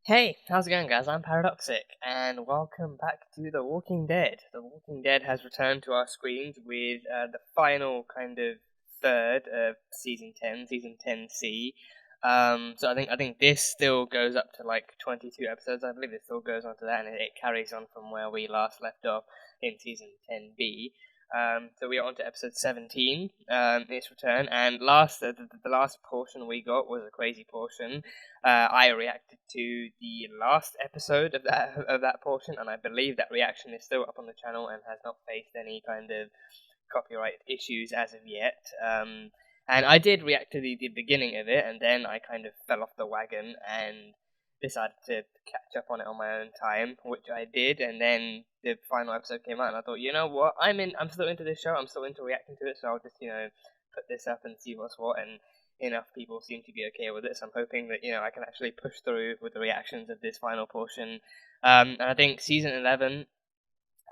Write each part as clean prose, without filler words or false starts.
Hey, how's it going, guys? I'm Paradoxic, and welcome back to The Walking Dead. The Walking Dead has returned to our screens with the final kind of third of season 10, season 10C. So I think this still goes up to like 22 episodes. I believe it still goes on to that, and it carries on from where we last left off in season 10B. So we are on to episode 17, its return, and the last portion we got was a crazy portion. I reacted to the last episode of that portion, and I believe that reaction is still up on the channel and has not faced any kind of copyright issues as of yet. And I did react to the beginning of it, and then I kind of fell off the wagon and decided to catch up on it on my own time, which I did. And then the final episode came out, and I thought, you know what, I'm still into this show. I'm still into reacting to it, so I'll just put this up and see what's what. And enough people seem to be okay with it, so I'm hoping that I can actually push through with the reactions of this final portion. And I think season 11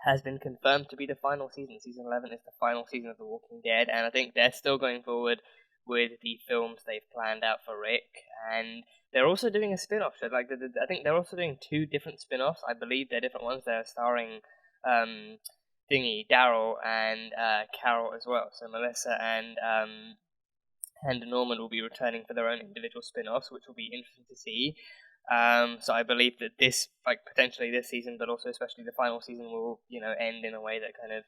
has been confirmed to be the final season. Season 11 is the final season of The Walking Dead, and I think they're still going forward with the films they've planned out for Rick, and they're also doing a spin-off show. I think they're also doing two different spin-offs. I believe they're different ones. They're starring Daryl, and Carol as well. So Melissa and Norman will be returning for their own individual spin-offs, which will be interesting to see. So I believe that this, potentially this season, but also especially the final season, will end in a way that kind of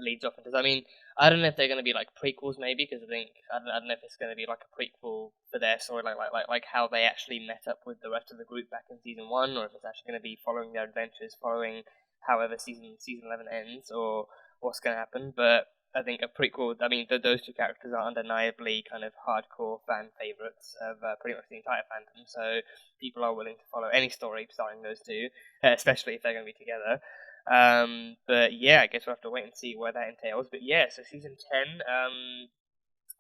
leads off into. I mean, I don't know if they're going to be like prequels, maybe, because I don't know if it's going to be like a prequel for their story, like how they actually met up with the rest of the group back in season 1, or if it's actually going to be following their adventures, following however season 11 ends, or what's going to happen. But I think a prequel. I mean, those two characters are undeniably kind of hardcore fan favorites of pretty much the entire fandom. So people are willing to follow any story starring those two, especially if they're going to be together. But yeah, I guess we'll have to wait and see where that entails. But yeah, so season 10.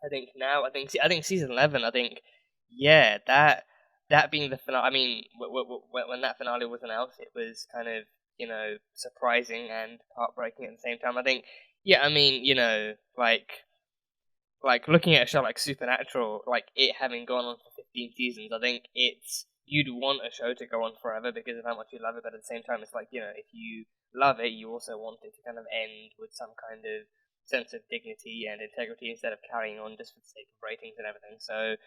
I think season 11. I think yeah, that being the finale. I mean, when that finale was announced, it was kind of surprising and heartbreaking at the same time. I think yeah, I mean, like looking at a show like Supernatural, like it having gone on for 15 seasons, I think you'd want a show to go on forever because of how much you love it, but at the same time, it's like, if you love it, you also want it to kind of end with some kind of sense of dignity and integrity instead of carrying on just for the sake of ratings and everything. So,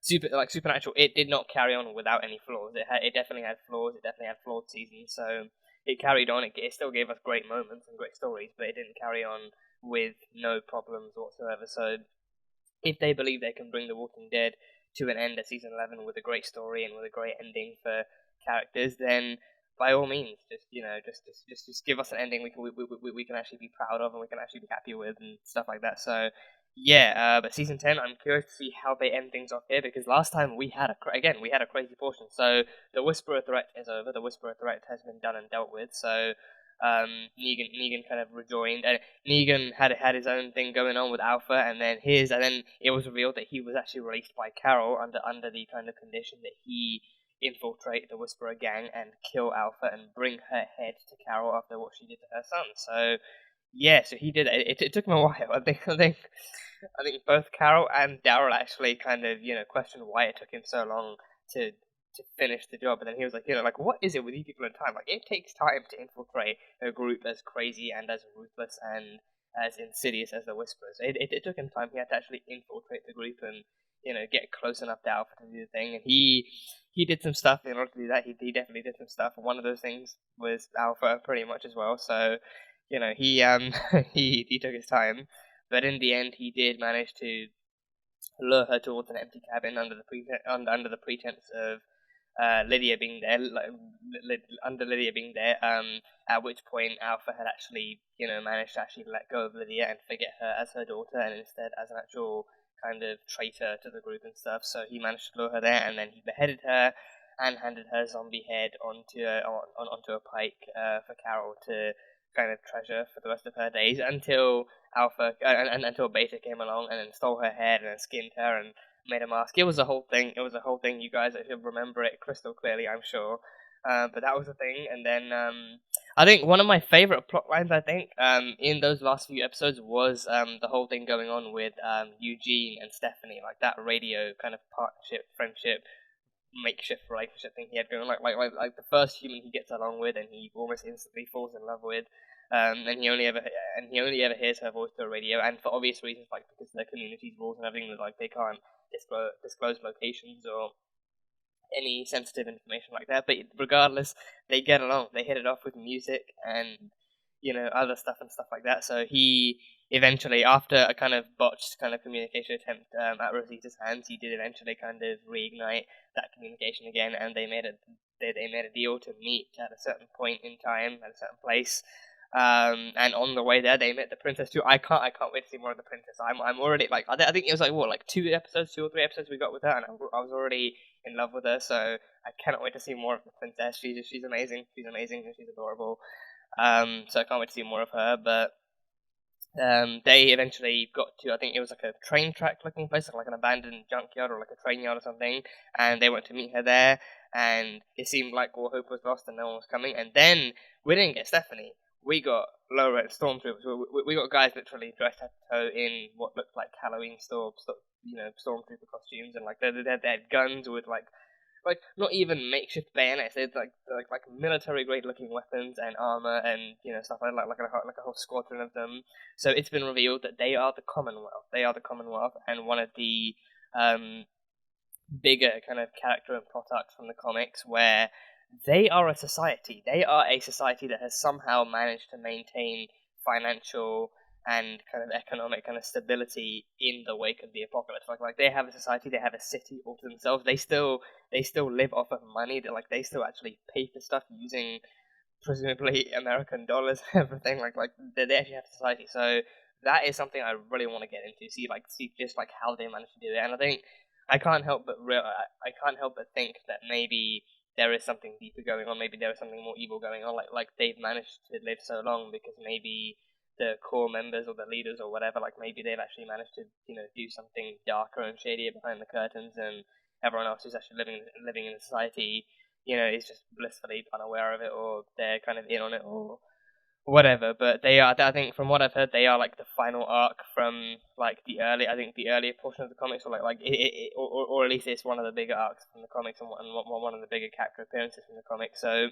Supernatural, it did not carry on without any flaws. It definitely had flaws. It definitely had flawed seasons. So it carried on. It still gave us great moments and great stories, but it didn't carry on with no problems whatsoever. So if they believe they can bring The Walking Dead to an end at season 11 with a great story and with a great ending for characters, then by all means, just give us an ending we can actually be proud of and we can actually be happy with and stuff like that. So yeah, but season 10, I'm curious to see how they end things off here, because last time we had a crazy portion. So the Whisperer threat is over. The Whisperer threat has been done and dealt with. So Negan kind of rejoined, and Negan had his own thing going on with Alpha, and then it was revealed that he was actually released by Carol under the kind of condition that he infiltrate the Whisperer gang and kill Alpha and bring her head to Carol after what she did to her son. So yeah, so he did it. It took him a while. I think both Carol and Daryl actually kind of questioned why it took him so long to finish the job. And then he was like, what is it with you people in time? Like, it takes time to infiltrate a group as crazy and as ruthless and as insidious as the Whisperers. It took him time. He had to actually infiltrate the group and get close enough to Alpha to do the thing. And he did some stuff in order to do that. He definitely did some stuff. And one of those things was Alpha, pretty much as well. So he he took his time, but in the end, he did manage to lure her towards an empty cabin under the pretense of Lydia being there, under Lydia being there. At which point Alpha had actually, managed to actually let go of Lydia and forget her as her daughter, and instead as an actual kind of traitor to the group and stuff. So he managed to lure her there, and then he beheaded her and handed her zombie head onto a pike for Carol to kind of treasure for the rest of her days until until Beta came along and then stole her head and skinned her and made a mask. It was a whole thing. It was a whole thing. You guys should remember it crystal clearly, I'm sure. But that was the thing. And then I think one of my favorite plot lines, in those last few episodes was the whole thing going on with Eugene and Stephanie, like that radio kind of partnership, friendship makeshift relationship thing he had going on. Like the first human he gets along with, and he almost instantly falls in love with. And he only ever hears her voice through a radio, and for obvious reasons, like because their community's rules and everything, like they can't disclose locations or any sensitive information like that. But regardless, they get along. They hit it off with music and other stuff and stuff like that. So he eventually, after a kind of botched kind of communication attempt at Rosita's hands, he did eventually kind of reignite that communication again, and they made a deal to meet at a certain point in time at a certain place. And on the way there, they met the princess too. I can't wait to see more of the princess. I'm already like, I think it was like 2 or 3 episodes we got with her, and I was already in love with her. So I cannot wait to see more of the princess. She's amazing. She's amazing and she's adorable. So I can't wait to see more of her. But they eventually got to, I think it was like a train track looking place, like an abandoned junkyard or like a train yard or something, and they went to meet her there, and it seemed like all hope was lost and no one was coming. And then we didn't get Stephanie. We got Laura and Stormtroopers. We got guys literally dressed head to toe in what looked like Halloween Stormtrooper costumes, and like they had guns with like not even makeshift bayonets. They had like military grade looking weapons and armor and stuff like a whole squadron of them. So it's been revealed that they are the Commonwealth. They are the Commonwealth, and one of the bigger kind of character and plot arcs from the comics where they are a society. They are a society that has somehow managed to maintain financial and kind of economic kind of stability in the wake of the apocalypse. Like they have a society, they have a city all to themselves. They still live off of money. They still actually pay for stuff using presumably American dollars and everything. Like they actually have a society. So that is something I really want to get into. See just like how they managed to do it. And I think I can't help but think that maybe there is something deeper going on. Maybe there is something more evil going on. Like they've managed to live so long because maybe the core members or the leaders or whatever, like maybe they've actually managed to do something darker and shadier behind the curtains, and everyone else who's actually living in society is just blissfully unaware of it, or they're kind of in on it or whatever. But they are, I think, from what I've heard, they are like the final arc from like the earlier portion of the comics, or or at least it's one of the bigger arcs from the comics, and one of the bigger character appearances from the comics. So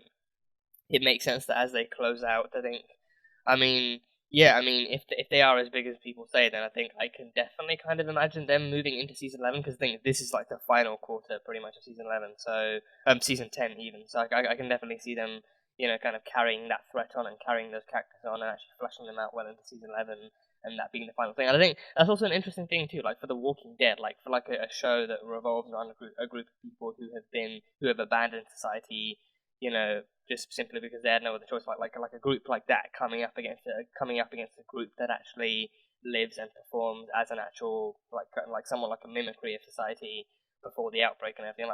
it makes sense that as they close out, I think, if they are as big as people say, then I think I can definitely kind of imagine them moving into season 11, because I think this is like the final quarter, pretty much, of season 11. So season 10 even. So I can definitely see them, kind of carrying that threat on and carrying those characters on and actually fleshing them out well into season 11, and that being the final thing. And I think that's also an interesting thing too, like for The Walking Dead, like for like a show that revolves around a group of people who have abandoned society, just simply because they had no other choice. Like a group like that coming up against a group that actually lives and performs as an actual like somewhat like a mimicry of society before the outbreak and everything.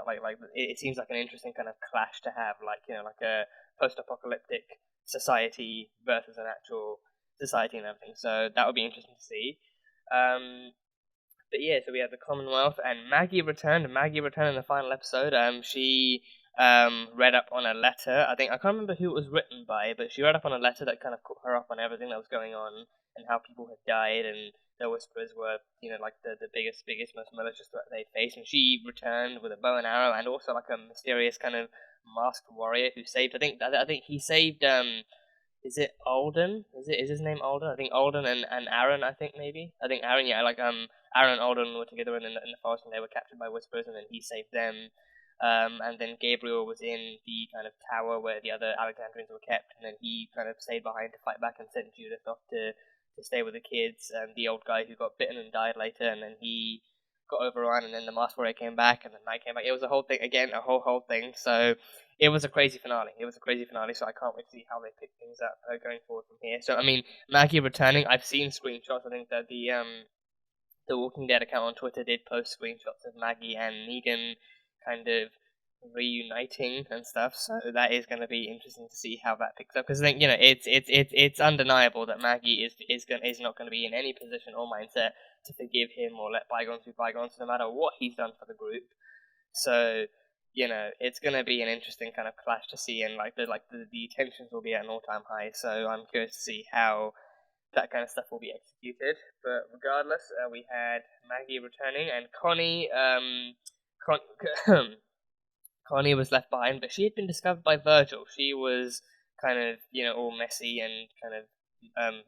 It seems like an interesting kind of clash to have, like a post-apocalyptic society versus an actual society and everything. So that would be interesting to see. But yeah, so we had the Commonwealth, and Maggie returned. In the final episode. She read up on a letter. I can't remember who it was written by, but she read up on a letter that kind of caught her up on everything that was going on and how people had died, and the Whisperers were, like the biggest, most malicious threat they faced. And she returned with a bow and arrow, and also like a mysterious kind of masked warrior who saved. I think he saved. Is it Alden? Is his name Alden? I think Alden and Aaron. I think Aaron. Yeah, Aaron and Alden were together in the forest, and they were captured by Whisperers, and then he saved them. And then Gabriel was in the kind of tower where the other Alexandrians were kept, and then he kind of stayed behind to fight back and sent Judith off to stay with the kids, and the old guy who got bitten and died later, and then he got overrun, and then the Masked Warrior came back, and the Knight came back. It was a whole thing, again, a whole thing, so it was a crazy finale. So I can't wait to see how they pick things up going forward from here. So, Maggie returning, I've seen screenshots. I think that the Walking Dead account on Twitter did post screenshots of Maggie and Negan kind of reuniting and stuff, so that is going to be interesting to see how that picks up, because I think it's undeniable that Maggie is not going to be in any position or mindset to forgive him or let bygones be bygones, no matter what he's done for the group. So it's going to be an interesting kind of clash to see, and the tensions will be at an all-time high. So I'm curious to see how that kind of stuff will be executed. But regardless, we had Maggie returning, and Connie Connie was left behind, but she had been discovered by Virgil. She was kind of, all messy and kind of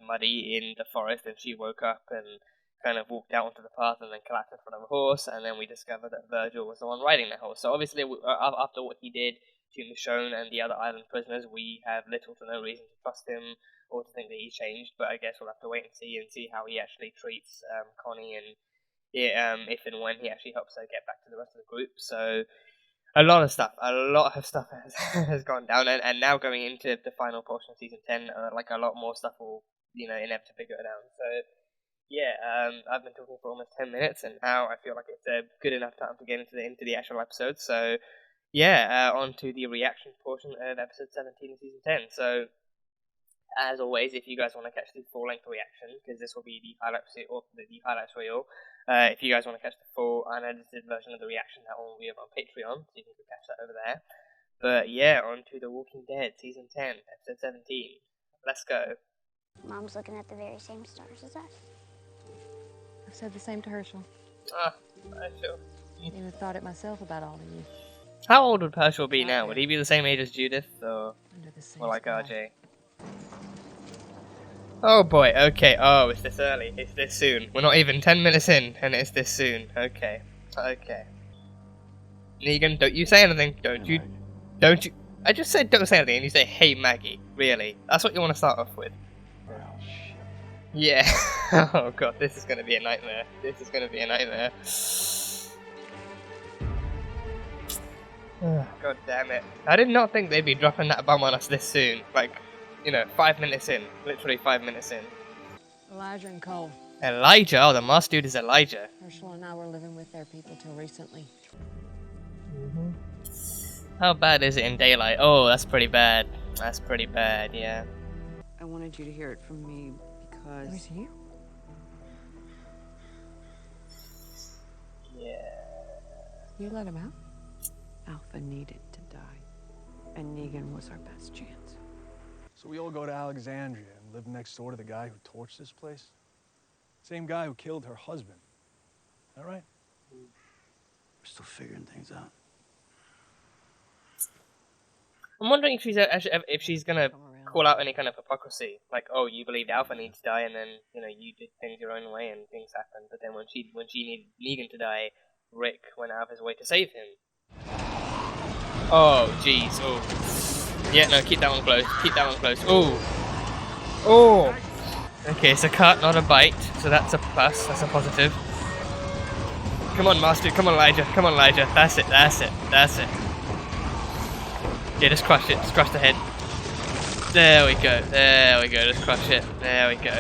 muddy in the forest, and she woke up and kind of walked out onto the path and then collapsed in front of a horse, and then we discovered that Virgil was the one riding that horse. So obviously, after what he did to Michonne and the other island prisoners, we have little to no reason to trust him or to think that he's changed, but I guess we'll have to wait and see how he actually treats Connie and if and when he actually helps her get back to the rest of the group. So a lot of stuff has, has gone down, and now going into the final portion of season 10, like a lot more stuff will, inevitably go down. So yeah, I've been talking for almost 10 minutes, and now I feel like it's a good enough time to get into the actual episode. So yeah, on to the reaction portion of episode 17 of season 10. So as always, if you guys want to catch the full-length reaction, because this will be the highlights reel, if you guys want to catch the full unedited version of the reaction, that one will be up on Patreon, so you can go catch that over there. But yeah, on to The Walking Dead, season 10, episode 17. Let's go. Mom's looking at the very same stars as us. I've said the same to Hershel. Hershel. Even thought it myself about all of you. How old would Hershel be now? Would he be the same age as Judith, or Under the same more like sky. RJ? Oh boy, okay, it's this early, it's this soon. We're not even 10 minutes in, and it's this soon. Okay. Negan, don't you say anything, don't you, I just said don't say anything, and you say, hey Maggie, really? That's what you want to start off with? Yeah. Oh god, this is gonna be a nightmare. God damn it. I did not think they'd be dropping that bomb on us this soon. Like, 5 minutes in. Literally 5 minutes in. Elijah and Cole. Elijah? Oh, the masked dude is Elijah. Hershel and I were living with their people till recently. How bad is it in daylight? Oh, that's pretty bad. Yeah. I wanted you to hear it from me because... It was you? Yeah. You let him out? Alpha needed to die, and Negan was our best chance. So we all go to Alexandria and live next door to the guy who torched this place? Same guy who killed her husband. All right? We're still figuring things out. I'm wondering if she's gonna call out any kind of hypocrisy, like, oh, you believed Alpha needs to die, and then you did things your own way, and things happened. But then when she needed Negan to die, Rick went out of his way to save him. Oh, jeez. Oh, yeah. No, keep that one close. Oh. Okay, it's a cut, not a bite, so that's a plus. That's a positive. Come on, Master. Come on, Elijah. That's it. Yeah, just crush it. Just crush the head. There we go. Just crush it. There we go.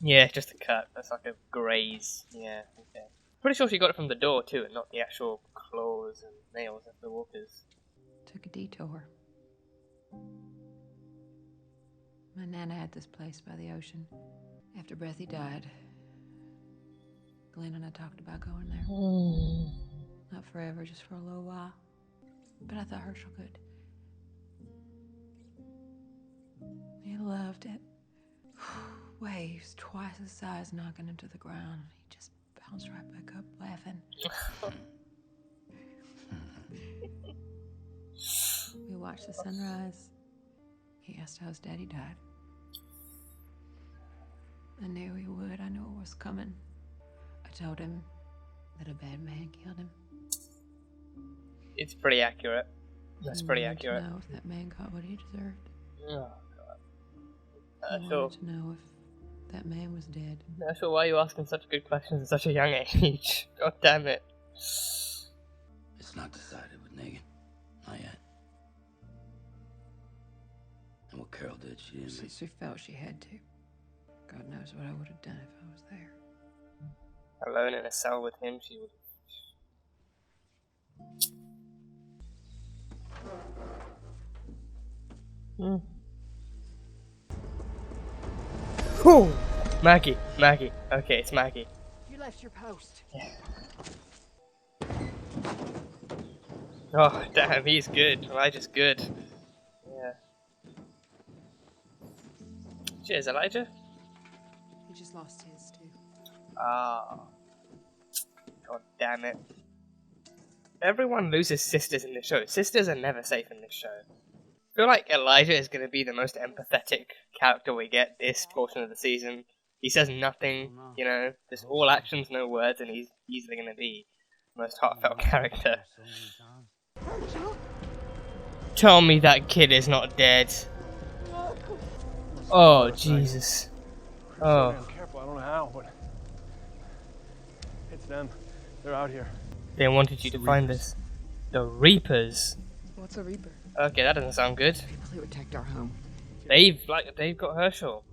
Yeah, just a cut. That's like a graze. Yeah, okay. Pretty sure she got it from the door too, and not the actual claws and nails of the walkers. Took a detour. My Nana had this place by the ocean. After Breathy died, Glenn and I talked about going there. Not forever, just for a little while. But I thought Hershel could. He loved it. Waves twice his size knocking him to the ground. He just bounced right back up laughing. We watched the sunrise. He asked how his daddy died. I knew he would. I knew it was coming. I told him that a bad man killed him. It's pretty accurate. That's pretty accurate. To know if that man got what he deserved. Oh god. I wanted to know if that man was dead. Not sure why you're asking such good questions at such a young age. God damn it. It's not decided with Negan. Not yet. And what Carol did, she didn't make... She felt she had to. God knows what I would have done if I was there. Alone in a cell with him, she would have... Whew! Maggie. Okay, it's Maggie. You left your post. Yeah. Oh, damn, he's good. Elijah's good. Yeah. Cheers, Elijah. He just lost his, too. Ah. God damn it. Everyone loses sisters in this show. Sisters are never safe in this show. I feel like Elijah is going to be the most empathetic character we get this portion of the season. He says nothing, you know, just all actions, no words, and he's easily going to be the most heartfelt character. Tell me that kid is not dead. Oh, Jesus. Oh. I'm careful, I don't know how, but it's them. They're out here. They wanted you to find this. The Reapers. What's a Reaper? Okay, that doesn't sound good. People who attacked our home. They've got Hershel.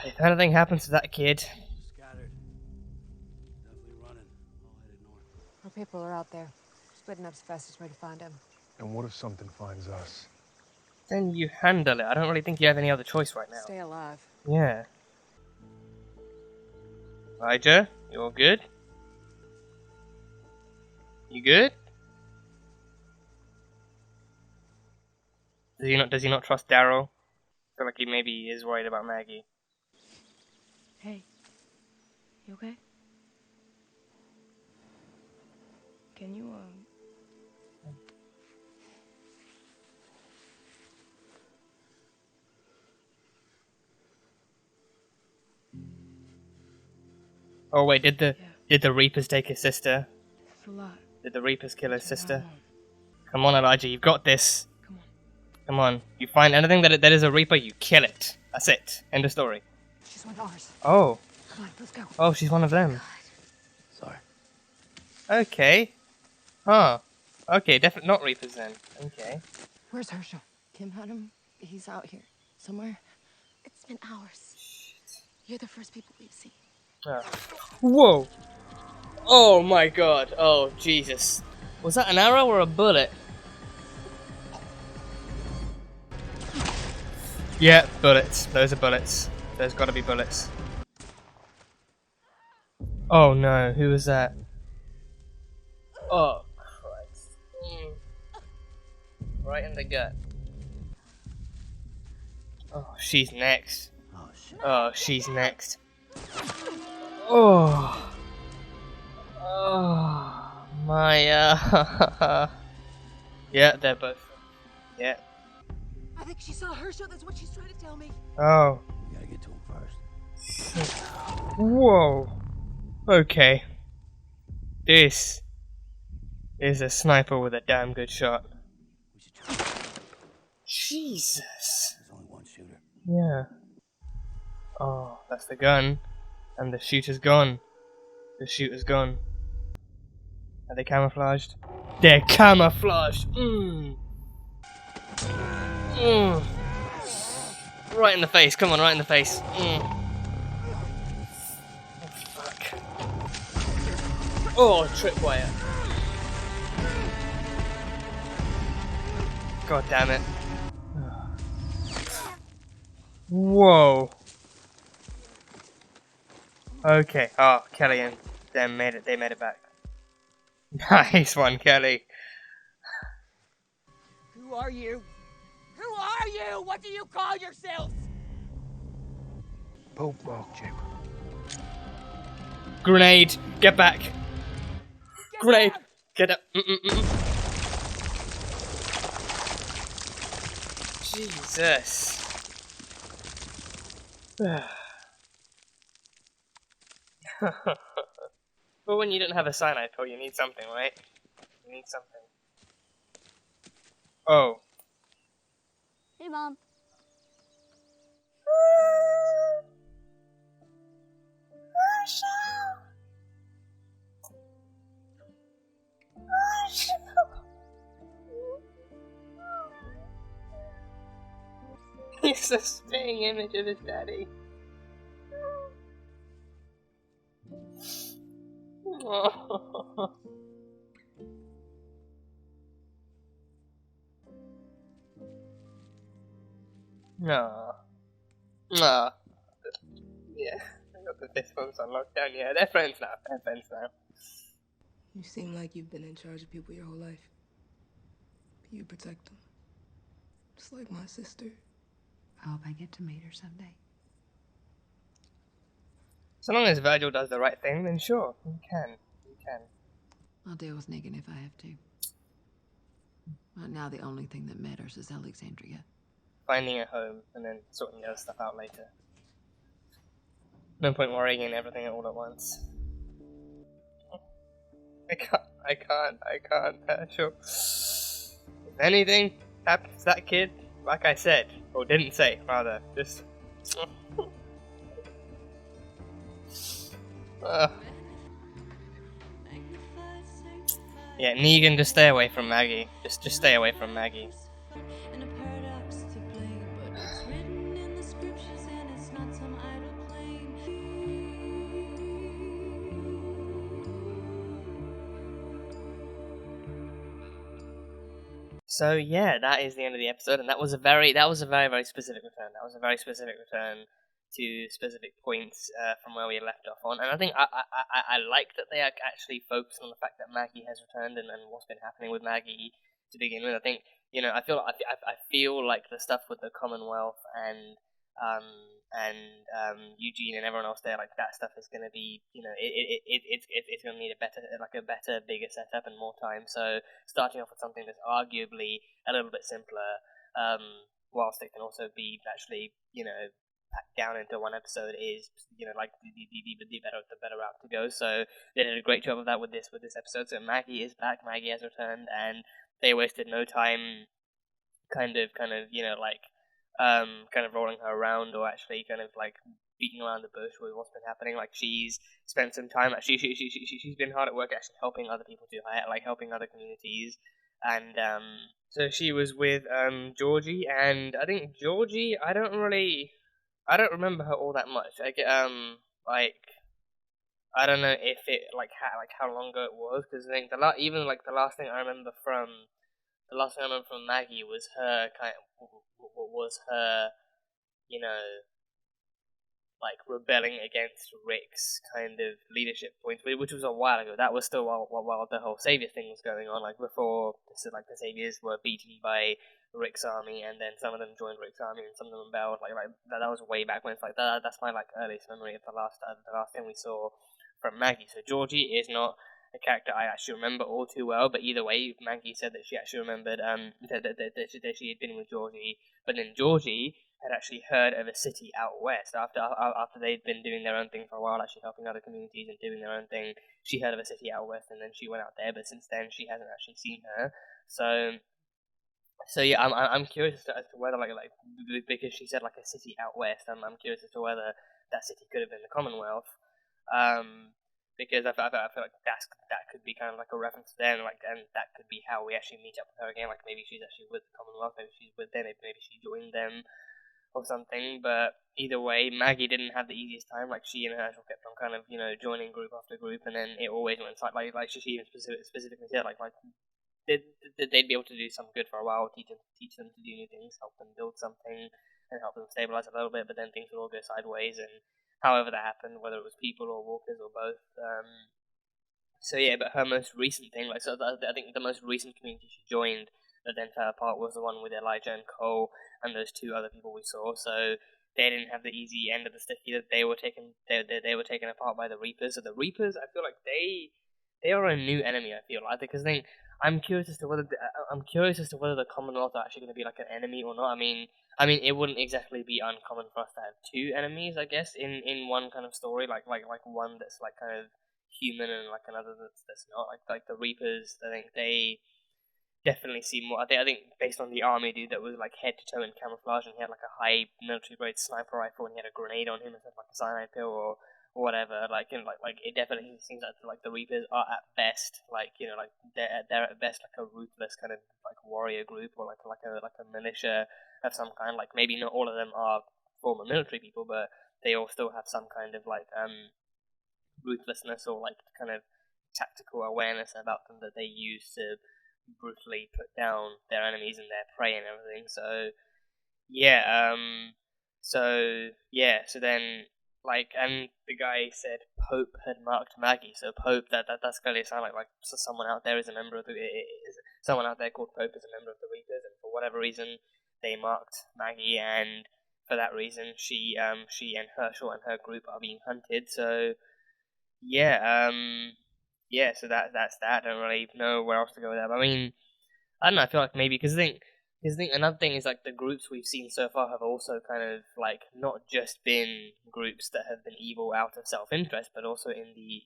If anything happens to that kid. Scattered. Definitely running. All headed north. Our people are out there. Splitting up's the fastest way to find them. And what if something finds us? Then you handle it. I don't really think you have any other choice right now. Stay alive. Yeah. Elijah, you all good? You good? Does he not trust Daryl? I feel like he maybe is worried about Maggie. Hey. You okay? Can you, Oh wait, did the Reapers take his sister? It's a lot. Did the Reapers kill his sister? Come on, Elijah, you've got this. Come on. Come on. You find anything that is a Reaper, you kill it. That's it. End of story. She's one of ours. Oh. Come on, let's go. Oh, she's one of them. Sorry. Okay. Huh. Okay, definitely not Reapers then. Okay. Where's Hershel? Kim had him. He's out here somewhere. It's been hours. You're the first people we've seen. Oh. Whoa! Oh my god. Oh, Jesus. Was that an arrow or a bullet? Yeah, bullets. Those are bullets. There's gotta be bullets. Oh no, who was that? Oh, Christ. Right in the gut. Oh, she's next. Oh, shit. Oh, she's next. Oh. Oh. My, yeah, they're both. Yeah. I think she saw Hershel. That's what she's trying to tell me. Oh. We gotta get to him first. Whoa. Okay. This is a sniper with a damn good shot. We should try. Jesus. There's only one shooter. Yeah. Oh, that's the gun. And the shooter's gone. The shooter's gone. Are they camouflaged? They're camouflaged! Right in the face, come on, right in the face. Oh, fuck. Oh, tripwire. God damn it. Whoa. Okay. Oh, Kelly and them made it. They made it back. Nice one, Kelly. Who are you? Who are you? What do you call yourself? Boat walk, Jim. Grenade. Get back. Grenade. down! Get up. Jesus. But when you don't have a cyanide pill, you need something, right? You need something. Oh. Hey, Mom. He's a spitting image of his daddy. Oh. No. No. Yeah, I got the fist bumps on lockdown. Yeah, they're friends now. They're friends now. You seem like you've been in charge of people your whole life. But you protect them. Just like my sister. I hope I get to meet her someday. So long as Virgil does the right thing, then sure, you can. You can. I'll deal with Negan if I have to. Right now, the only thing that matters is Alexandria. Finding a home and then sorting the other stuff out later. No point worrying in everything all at once. I can't, Hershel. If anything happens to that kid, like I said, or didn't say, rather, just... Yeah, Negan, just stay away from Maggie. Just stay away from Maggie. So yeah, that is the end of the episode, and that was a very very specific return. That was a very specific return to specific points from where we left off on, and I think I like that they are actually focused on the fact that Maggie has returned and what's been happening with Maggie to begin with. I think I feel like the stuff with the Commonwealth and Eugene and everyone else there, like that stuff is going to be, it's going to need a better, bigger setup and more time. So starting off with something that's arguably a little bit simpler, whilst it can also be actually, packed down into one episode is, like the better route to go. So they did a great job of that with this episode. So Maggie is back, Maggie has returned, and they wasted no time kind of rolling her around or actually kind of like beating around the bush with what's been happening. Like she's spent some time actually she's been hard at work actually helping other people too, like helping other communities. And so she was with Georgie, and I think Georgie, I don't remember her all that much. Like I don't know if it how long ago it was, because I think the last thing I remember from Maggie was her like rebelling against Rick's kind of leadership points, which was a while ago. That was still while the whole Savior thing was going on, like before the Saviors were beaten by Rick's army, and then some of them joined Rick's army and some of them rebelled. Like that was way back when. It's like that's my earliest memory of the last thing we saw from Maggie. So Georgie is not a character I actually remember all too well, but either way, Maggie said that she actually remembered that she had been with Georgie, but then Georgie had actually heard of a city out west after they'd been doing their own thing for a while, actually helping other communities and doing their own thing. She heard of a city out west, and then she went out there. But since then, she hasn't actually seen her. So yeah, I'm curious as to whether because she said like a city out west, I'm curious as to whether that city could have been the Commonwealth. Because I feel like that could be kind of like a reference to them, and that could be how we actually meet up with her again. Like maybe she's actually with the Commonwealth, maybe she's with them, maybe she joined them or something. But either way, Maggie didn't have the easiest time. Like she and Hershel kept on kind of joining group after group, and then it always went like she even specifically said like they'd be able to do some good for a while, teach them to do new things, help them build something, and help them stabilize a little bit. But then things would all go sideways, and however that happened, whether it was people or walkers or both. So yeah, but her most recent thing, I think the most recent community she joined that then fell apart was the one with Elijah and Cole and those two other people we saw. So they didn't have the easy end of the stick either. They were taken apart by the Reapers. So the Reapers, I feel like they are a new enemy. I feel like, because I'm curious as to whether the Commonwealth are actually going to be like an enemy or not. I mean, it wouldn't exactly be uncommon for us to have two enemies, I guess, in one kind of story, like one that's like kind of human and like another that's not. Like the Reapers, I think they definitely seem more. I think based on the army dude that was like head to toe in camouflage, and he had like a high military grade sniper rifle, and he had a grenade on him instead of like a cyanide pill or whatever. It definitely seems like the Reapers are at best they're at best like a ruthless kind of like warrior group, or like a militia of some kind. Like maybe not all of them are former military people, but they all still have some kind of ruthlessness or like kind of tactical awareness about them that they use to brutally put down their enemies and their prey and everything. So then and the guy said Pope had marked Maggie. So Pope, that's clearly a sign like someone out there is a member of someone out there called Pope is a member of the Reapers, and for whatever reason they marked Maggie, and for that reason she and Hershel and her group are being hunted. So yeah, so that's that. I don't really know where else to go with that. But I mean, I don't know. I feel like maybe because I think another thing is like the groups we've seen so far have also kind of like not just been groups that have been evil out of self-interest, but also in the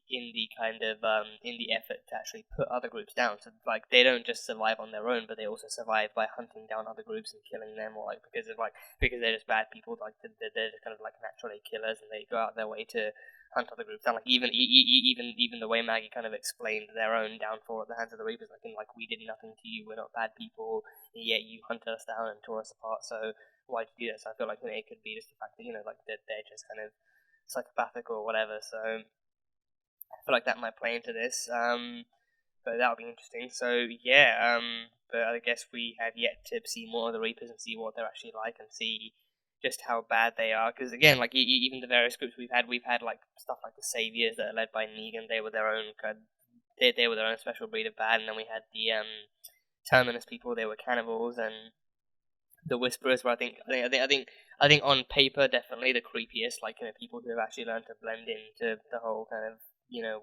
kind of in the effort to actually put other groups down. So like they don't just survive on their own, but they also survive by hunting down other groups and killing them, or like because they're just bad people. Like they're just kind of like naturally killers, and they go out their way to hunt other groups down. Like even the way Maggie kind of explained their own downfall at the hands of the Reapers, like in like we did nothing to you, we're not bad people, yet you hunted us down and tore us apart. So why'd you do that? So I feel like it could be just the fact that like they're just kind of psychopathic or whatever. So I feel like that might play into this. But that'll be interesting. So yeah, but I guess we have yet to see more of the Reapers and see what they're actually like and see just how bad they are. Because again, like even the various groups we've had like stuff like the Saviors that are led by Negan. They were their own they were their own special breed of bad. And then we had the Terminus people. They were cannibals, and the Whisperers were I think on paper definitely the creepiest. Like people who have actually learned to blend into the whole kind of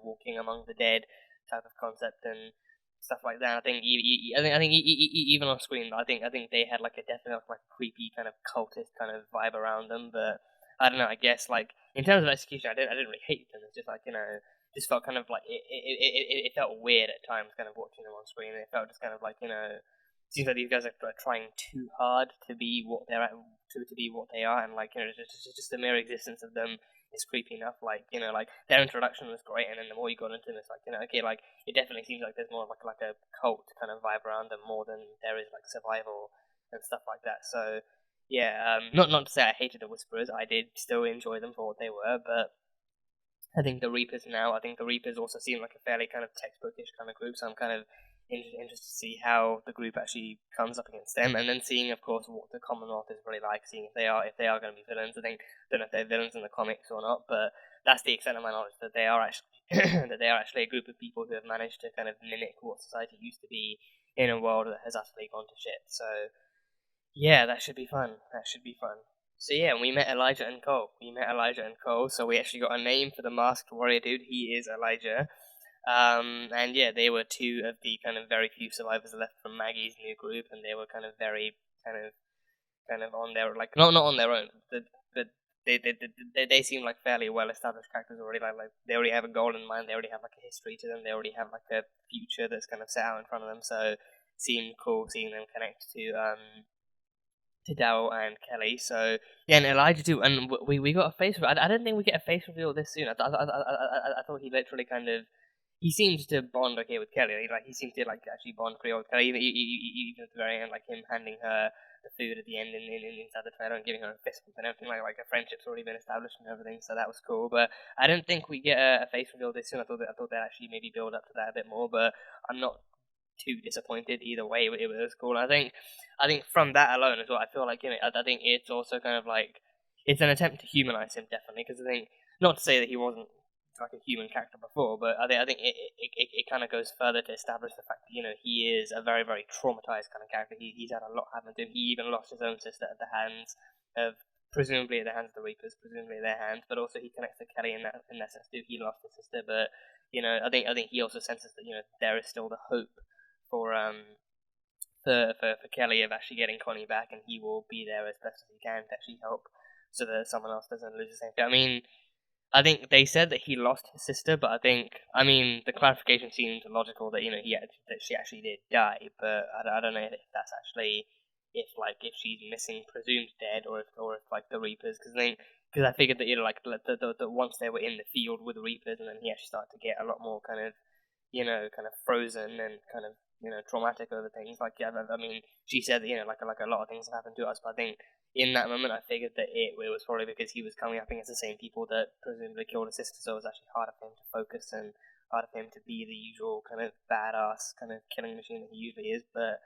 walking among the dead type of concept and stuff like that. I think even on screen, I think they had like a definite like creepy kind of cultist kind of vibe around them. But I don't know. I guess like in terms of execution, I didn't really hate them. It's just like just felt kind of like it felt weird at times, kind of watching them on screen. It felt just kind of like seems like these guys are trying too hard to be what they're at, to be what they are, and like just the mere existence of them is creepy enough. Like like their introduction was great, and then the more you got into them, it's like okay, like it definitely seems like there's more of like a cult kind of vibe around them more than there is like survival and stuff like that. So yeah, not to say I hated the Whisperers, I did still enjoy them for what they were, but I think the Reapers also seem like a fairly kind of textbookish kind of group, so I'm kind of interested to see how the group actually comes up against them, and then seeing, of course, what the Commonwealth is really like, seeing if they are going to be villains. I don't know if they're villains in the comics or not, but that's the extent of my knowledge, that they are actually a group of people who have managed to kind of mimic what society used to be in a world that has utterly gone to shit. So yeah, that should be fun. So yeah, we met Elijah and Cole. So we actually got a name for the masked warrior dude. He is Elijah. And yeah, they were two of the kind of very few survivors left from Maggie's new group, and they were kind of very kind of on their like not on their own, but they seem like fairly well established characters already. Like they already have a goal in mind. They already have like a history to them. They already have like a future that's kind of set out in front of them. So it seemed cool seeing them connect to Daryl and Kelly. So yeah, and Elijah too. And we got a face reveal. I didn't think we'd get a face reveal this soon. I thought he literally kind of he seems to bond okay with Kelly. Like he seems to like actually bond pretty well with Kelly. Even at the very end, like him handing her the food at the end in inside the trailer and giving her a fist bump and everything. Like a friendship's already been established and everything. So that was cool. But I didn't think we'd get a face reveal this soon. I thought they'd actually maybe build up to that a bit more. But I'm not too disappointed either way. It was cool. I think from that alone as well, I feel like I think it's also kind of like it's an attempt to humanize him definitely, because I think not to say that he wasn't like a human character before, but I think it kind of goes further to establish the fact that he is a very very traumatized kind of character. He's had a lot happen to him. He even lost his own sister at the hands of presumably at the hands of the Reapers, presumably their hands, but also he connects to Kelly in that sense too. He lost his sister, but I think he also senses that there is still the hope for Kelly of actually getting Connie back, and he will be there as best as he can to actually help, so that someone else doesn't lose the same thing. I mean, I think they said that he lost his sister, but I mean, the clarification seemed logical that that she actually did die, but I don't know if that's actually if she's missing, presumed dead, or if like the Reapers, because I figured that the once they were in the field with the Reapers, and then he actually started to get a lot more kind of frozen and kind of traumatic over things. Like I mean, she said that like a lot of things have happened to us, but I think in that moment I figured that it was probably because he was coming up against the same people that presumably killed his sister, so it was actually harder for him to focus and harder for him to be the usual kind of badass kind of killing machine that he usually is. But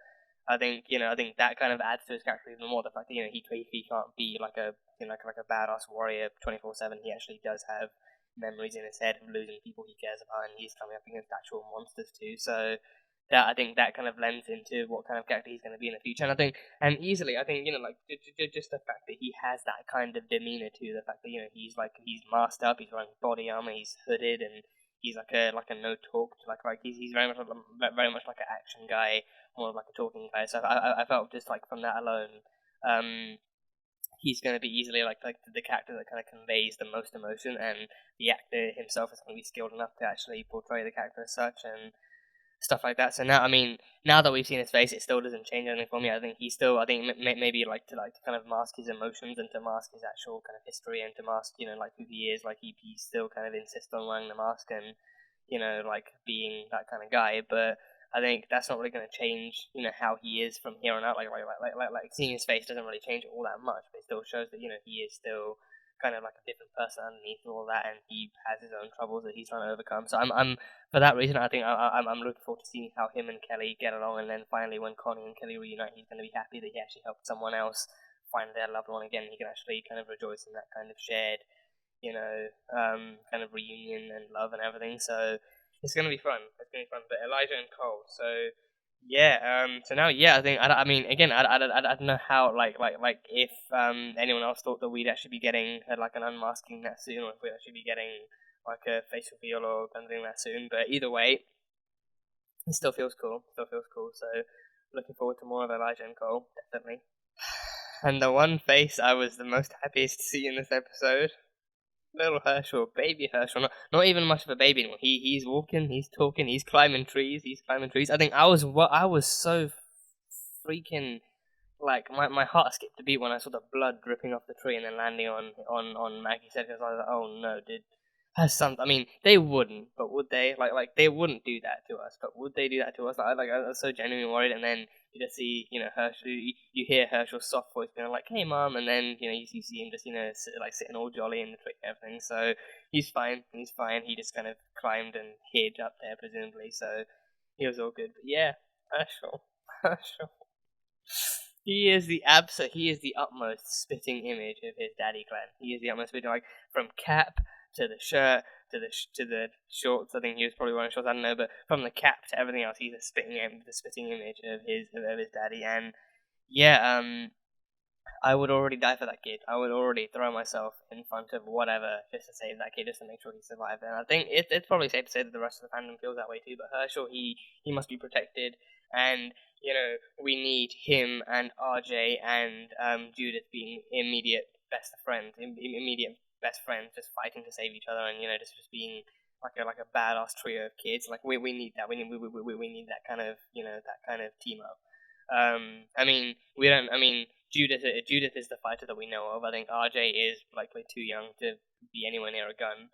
I think that kind of adds to his character even more. The fact that he can't be like a like a badass warrior 24/7. He actually does have memories in his head of losing people he cares about, and he's coming up against actual monsters too. So that I think that kind of lends into what kind of character he's going to be in the future. And I think like just the fact that he has that kind of demeanor too. The fact that he's masked up, he's wearing body armor, he's hooded, and he's like a no talk, like he's very much like an action guy, more like a talking guy. So I felt just like from that alone, he's going to be easily like the character that kind of conveys the most emotion, and the actor himself is going to be skilled enough to actually portray the character as such and stuff like that. So now that we've seen his face, it still doesn't change anything for me. I think maybe like to kind of mask his emotions and to mask his actual kind of history and to mask like who he is. Like he still kind of insists on wearing the mask and like being that kind of guy, but I think that's not really going to change, how he is from here on out. Like seeing his face doesn't really change all that much, but it still shows that he is still kind of like a different person underneath all that, and he has his own troubles that he's trying to overcome. So I'm for that reason, I think I'm looking forward to seeing how him and Kelly get along, and then finally when Connie and Kelly reunite, he's going to be happy that he actually helped someone else find their loved one again. He can actually kind of rejoice in that kind of shared, kind of reunion and love and everything. So it's going to be fun. It's going to be fun. But Elijah and Cole. So yeah. So now, I think I mean, again, I don't know how like if anyone else thought that we'd actually be getting like an unmasking that soon, or if we'd actually be getting like a face reveal or something that soon. But either way, it still feels cool. So looking forward to more of Elijah and Cole, definitely. And the one face I was the most happiest to see in this episode, little Hershel, baby Hershel, not even much of a baby anymore. He's walking, he's talking, he's climbing trees. I think I was so freaking like my heart skipped a beat when I saw the blood dripping off the tree and then landing on Maggie's head, because I was like, oh no, I mean, they wouldn't, but would they? Like they wouldn't do that to us, but would they do that to us? I was so genuinely worried, and then you just see, Hershel, you hear Hershel's soft voice being like, "Hey, mom," and then you see him just, sitting all jolly in the tree and everything. So he's fine. He just kind of climbed and hid up there, presumably. So he was all good. But yeah, Hershel. He is the utmost spitting image of his daddy clan. He is the utmost spitting, like from cap to the shirt to the shorts. I think he was probably wearing shorts. I don't know, but from the cap to everything else, he's the spitting image of his daddy. And yeah, I would already die for that kid. I would already throw myself in front of whatever just to save that kid, just to make sure he survived. And I think it's probably safe to say that the rest of the fandom feels that way too. But Hershel, he must be protected, and we need him and RJ and Judith being immediate best friends, just fighting to save each other, and just being like a badass trio of kids. Like we need that. We need that kind of that kind of team up. I mean, Judith is the fighter that we know of. I think RJ is likely too young to be anywhere near a gun.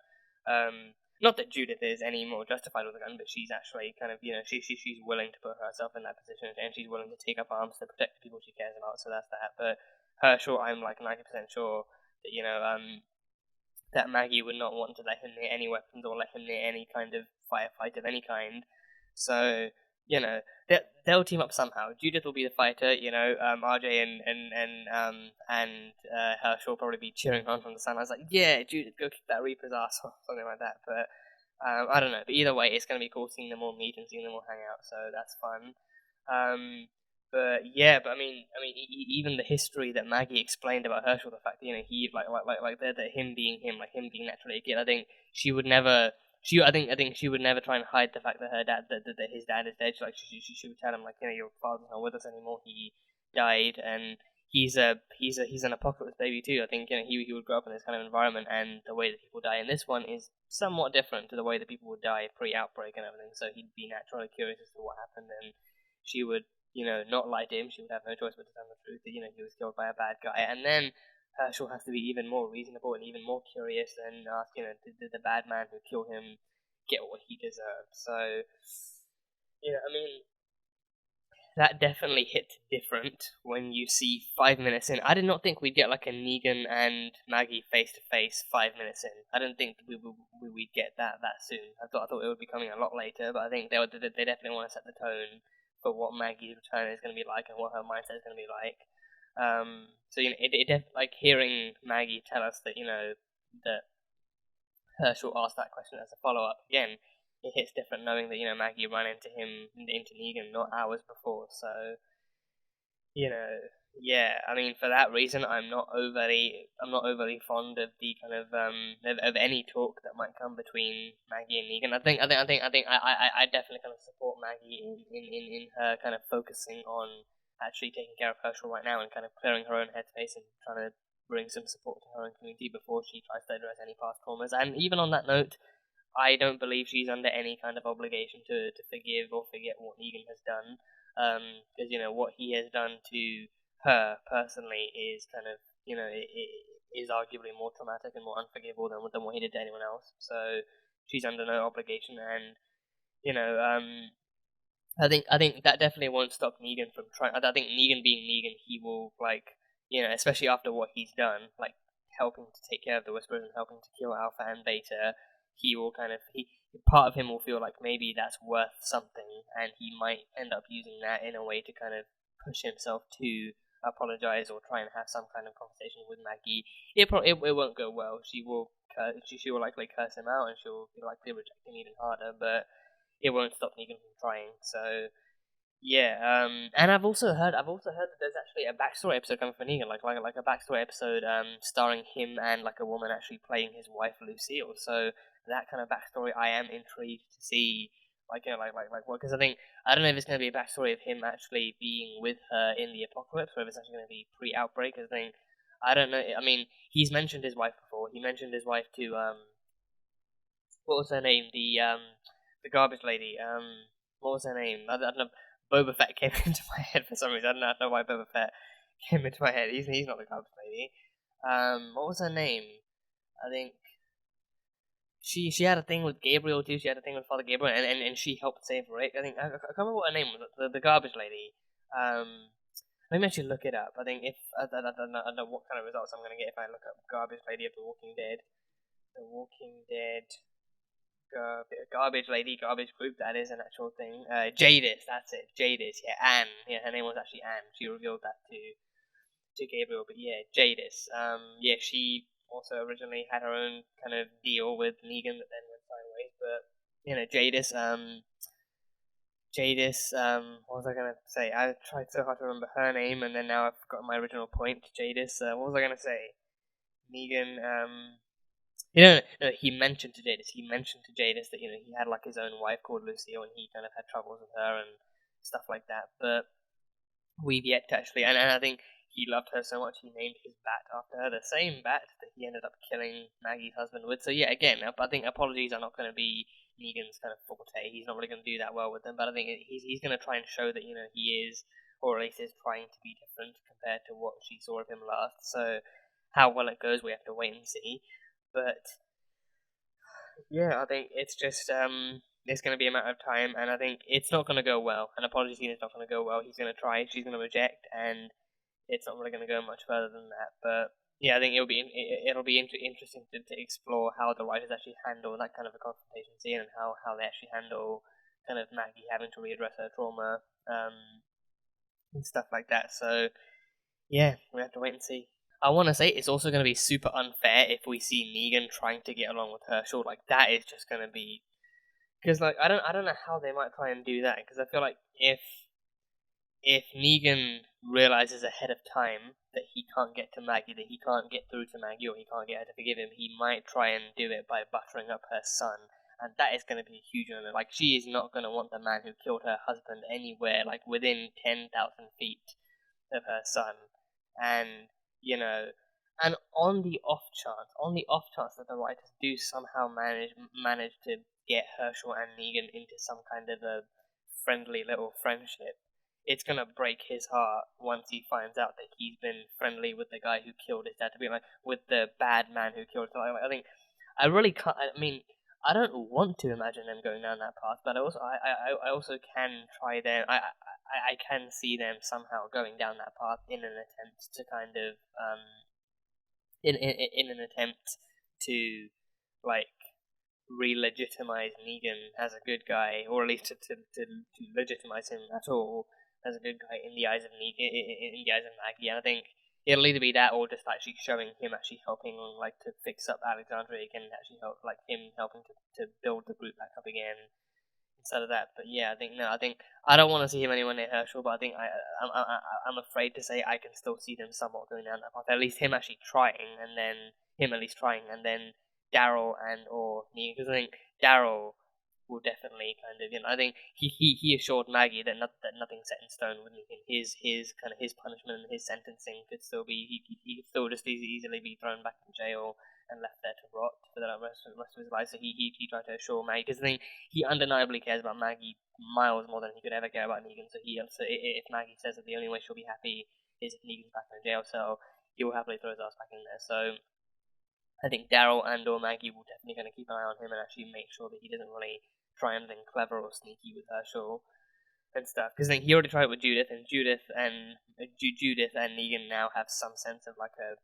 Not that Judith is any more justified with a gun, but she's actually kind of, she's willing to put herself in that position, and she's willing to take up arms to protect the people she cares about, so that's that. But Hershel, I'm like 90% sure that, that Maggie would not want to let him near any weapons or let him near any kind of firefight of any kind. So, they'll team up somehow. Judith will be the fighter, RJ and Hershel will probably be cheering on from the sidelines, like, yeah, Judith, go kick that Reaper's ass, or something like that. But I don't know. But either way, it's going to be cool seeing them all meet and seeing them all hang out, so that's fun. But I mean, even the history that Maggie explained about Hershel, the fact that he that him being him, like him being naturally a kid, I think she would never. I think she would never try and hide the fact that her dad, that his dad is dead. She would tell him, like, your father's not with us anymore. He died, and he's an apocalypse baby too. I think he would grow up in this kind of environment, and the way that people die in this one is somewhat different to the way that people would die pre-outbreak and everything. So he'd be naturally curious as to what happened, and she would not lie to him. She would have no choice but to tell him the truth that he was killed by a bad guy, and then Hershel has to be even more reasonable and even more curious and ask, did the bad man who killed him get what he deserved? So, I mean, that definitely hit different when you see 5 minutes in. I did not think we'd get like a Negan and Maggie face-to-face 5 minutes in. I didn't think we'd get that soon. I thought it would be coming a lot later, but I think they definitely want to set the tone for what Maggie's return is going to be like and what her mindset is going to be like. So like hearing Maggie tell us that that Hershel asked that question as a follow-up again, it hits different knowing that Maggie ran into Negan not hours before. So Yeah, I mean, for that reason, I'm not overly fond of the kind of any talk that might come between Maggie and Negan. I definitely kind of support Maggie in her kind of focusing on actually taking care of Hershel right now and kind of clearing her own headspace and trying to bring some support to her own community before she tries to address any past traumas. And even on that note, I don't believe she's under any kind of obligation to forgive or forget what Negan has done. Because, what he has done to her personally is kind of, it is arguably more traumatic and more unforgivable than what he did to anyone else. So she's under no obligation, and, you know, I think that definitely won't stop Negan from trying. I think Negan being Negan, he will, like, especially after what he's done, like helping to take care of the Whisperers and helping to kill Alpha and Beta, he will kind of part of him will feel like maybe that's worth something, and he might end up using that in a way to kind of push himself to apologize or try and have some kind of conversation with Maggie. It won't go well. She will likely curse him out, and she'll likely reject him even harder, but it won't stop Negan from trying. So yeah, and I've also heard that there's actually a backstory episode coming for Negan, like a backstory episode, starring him and like a woman actually playing his wife Lucille. So that kind of backstory, I am intrigued to see, like what, because I don't know if it's going to be a backstory of him actually being with her in the apocalypse, or if it's actually going to be pre-outbreak. Because I don't know. I mean, he's mentioned his wife before. He mentioned his wife to what was her name? The garbage lady. What was her name? I don't know. Boba Fett came into my head for some reason. I don't know why Boba Fett came into my head. He's not the garbage lady. What was her name? I think she had a thing with Gabriel too. She had a thing with Father Gabriel, and she helped save Rick. I can't remember what her name was. The garbage lady. Let me actually look it up. I think if I don't know what kind of results I'm gonna get if I look up garbage lady of The Walking Dead. The Walking Dead. Garbage lady, garbage group, that is an actual thing. Jadis, that's it. Jadis, yeah, Anne. Yeah, her name was actually Anne. She revealed that to Gabriel, but yeah, Jadis. Yeah, she also originally had her own kind of deal with Negan that then went sideways, but, Jadis, what was I gonna say? I tried so hard to remember her name, and then now I've forgotten my original point. Jadis, what was I gonna say? Negan, no, he mentioned to Jadis. He mentioned to Jadis that he had like his own wife called Lucille, and he kind of had troubles with her and stuff like that. But we've yet to actually, and I think he loved her so much he named his bat after her, the same bat that he ended up killing Maggie's husband with. So yeah, again, I think apologies are not going to be Negan's kind of forte. He's not really going to do that well with them. But I think he's going to try and show that he is, or at least is trying to be different compared to what she saw of him last. So how well it goes, we have to wait and see. But yeah, I think it's just it's going to be a matter of time, and I think it's not going to go well. An apology scene is not going to go well. He's going to try, she's going to reject, and it's not really going to go much further than that. But yeah, I think it'll be interesting to explore how the writers actually handle that kind of a confrontation scene, and how they actually handle kind of Maggie having to readdress her trauma and stuff like that. So yeah, we have to wait and see. I want to say it's also going to be super unfair if we see Negan trying to get along with Hershel. Like, that is just going to be, because like I don't know how they might try and do that, because I feel like if Negan realizes ahead of time that he can't get to Maggie, that he can't get through to Maggie, or he can't get her to forgive him, he might try and do it by buttering up her son, and that is going to be a huge honor. Like, she is not going to want the man who killed her husband anywhere, like within 10,000 feet of her son, and and on the off chance that the writers do somehow manage to get Hershel and Negan into some kind of a friendly little friendship, it's gonna break his heart once he finds out that he's been friendly with the guy who killed his dad, to be like with the bad man who killed his dad. I think I really can't. I mean, I don't want to imagine them going down that path, but I also can try them. I can see them somehow going down that path in an attempt to kind of in an attempt to like re-legitimize Negan as a good guy, or at least to legitimize him at all as a good guy in the eyes of Negan, in the eyes of Maggie. And I think it'll either be that, or just actually showing him actually helping like to fix up Alexandria again, and actually help like him helping to build the group back up again instead of that. But yeah, I think I don't want to see him anywhere near Hershel, but I think I'm afraid to say I can still see them somewhat going down that path. At least him actually trying, and then Daryl and or Negan, because I think Daryl will definitely kind of, I think he assured Maggie that nothing's set in stone with Negan. His punishment and his sentencing could still be, he could still just easily be thrown back in jail and left there to rot for the rest of his life. So he tried to assure Maggie, because I think he undeniably cares about Maggie miles more than he could ever care about Negan. So if Maggie says that the only way she'll be happy is if Negan's back in the jail cell, he will happily throw his ass back in there. So I think Daryl and or Maggie will definitely going to keep an eye on him and actually make sure that he doesn't really try anything clever or sneaky with Hershel and stuff. Because I think he already tried it with Judith, and Judith and Negan now have some sense of like a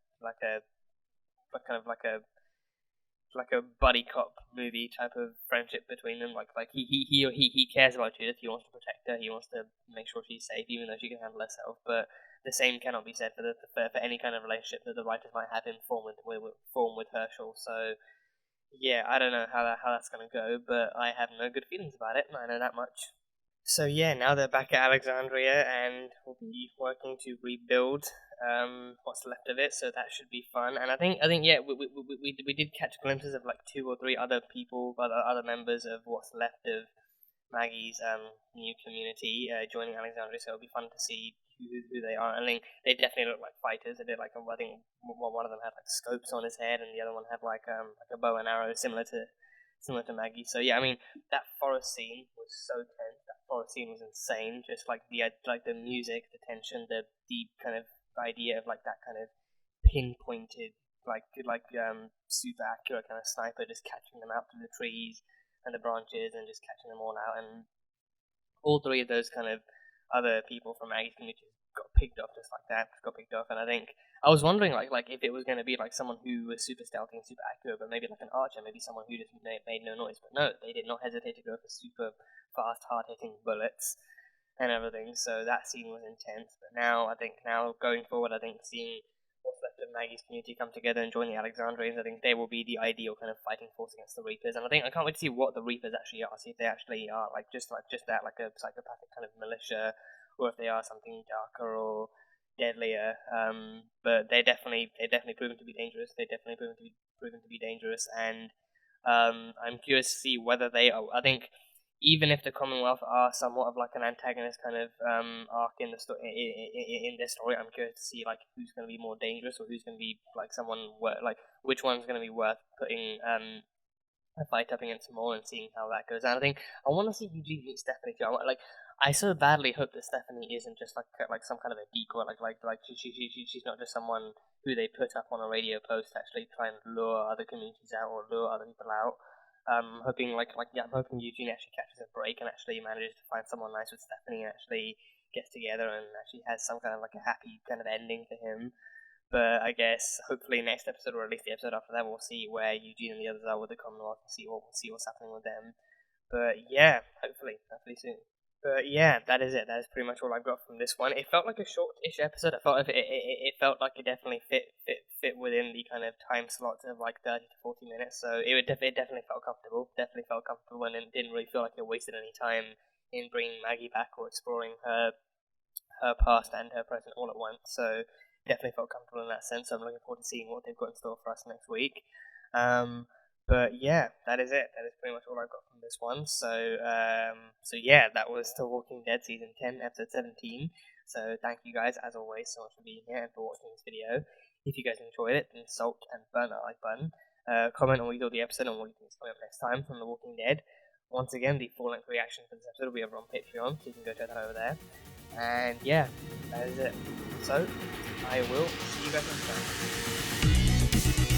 buddy cop movie type of friendship between them. Like he cares about Judith. He wants to protect her. He wants to make sure she's safe, even though she can handle herself. But the same cannot be said for any kind of relationship that the writers might have him form with Hershel. So yeah, I don't know how that's gonna go, but I have no good feelings about it. I know that much. So yeah, now they're back at Alexandria, and we'll be working to rebuild what's left of it. So that should be fun. And I think yeah, we did catch glimpses of like 2 or 3 other people, other members of what's left of Maggie's new community joining Alexandria. So it'll be fun to see who they are. I think they definitely look like fighters. They did like I think one of them had like scopes on his head, and the other one had like a bow and arrow similar to Maggie. So yeah, I mean that forest scene was so tense. That forest scene was insane. Just like the music, the tension, the kind of idea of like that kind of pinpointed like super accurate kind of sniper just catching them out through the trees and the branches and just catching them all out. And all 3 of those kind of other people from Maggie's community got picked off just like that. And I think I was wondering like if it was going to be like someone who was super stealthy and super accurate, but maybe like an archer, maybe someone who just made no noise. But no, they did not hesitate to go for super fast, hard-hitting bullets and everything. So that scene was intense. But now going forward, I think seeing what's left of Maggie's community come together and join the Alexandrians, I think they will be the ideal kind of fighting force against the Reapers. And I can't wait to see what the Reapers actually are. See if they actually are like just that, like a psychopathic kind of militia, or if they are something darker or deadlier. But they definitely proven to be dangerous. And I'm curious to see whether they are. I think even if the Commonwealth are somewhat of like an antagonist kind of arc in the in this story, I'm curious to see like who's going to be more dangerous, or who's going to be like which one's going to be worth putting a fight up against more, and seeing how that goes. And I think I want to see Eugene meet Stephanie too. I so badly hope that Stephanie isn't just like some kind of a decoy, like she's not just someone who they put up on a radio post to actually try and lure other communities out or lure other people out. I'm hoping I'm hoping Eugene actually catches a break and actually manages to find someone nice with Stephanie, and actually gets together and actually has some kind of like a happy kind of ending for him. But I guess hopefully next episode, or at least the episode after that, we'll see where Eugene and the others are with the Commonwealth, and see what's happening with them. But yeah, hopefully soon. But yeah, that is it. That is pretty much all I've got from this one. It felt like a short-ish episode. It felt like it definitely fit within the kind of time slot of like 30 to 40 minutes. So it definitely felt comfortable. And it didn't really feel like it wasted any time in bringing Maggie back or exploring her past and her present all at once. So definitely felt comfortable in that sense. So I'm looking forward to seeing what they've got in store for us next week. But yeah, that is it. That is pretty much all I've got from this one. So yeah, that was The Walking Dead Season 10, Episode 17. So thank you guys, as always, so much for being here and for watching this video. If you guys enjoyed it, then salt and burn that like button. Comment on what you thought of the episode and what you think is coming up next time from The Walking Dead. Once again, the full-length reaction for this episode will be over on Patreon, so you can go check that over there. And yeah, that is it. So, I will see you guys next time.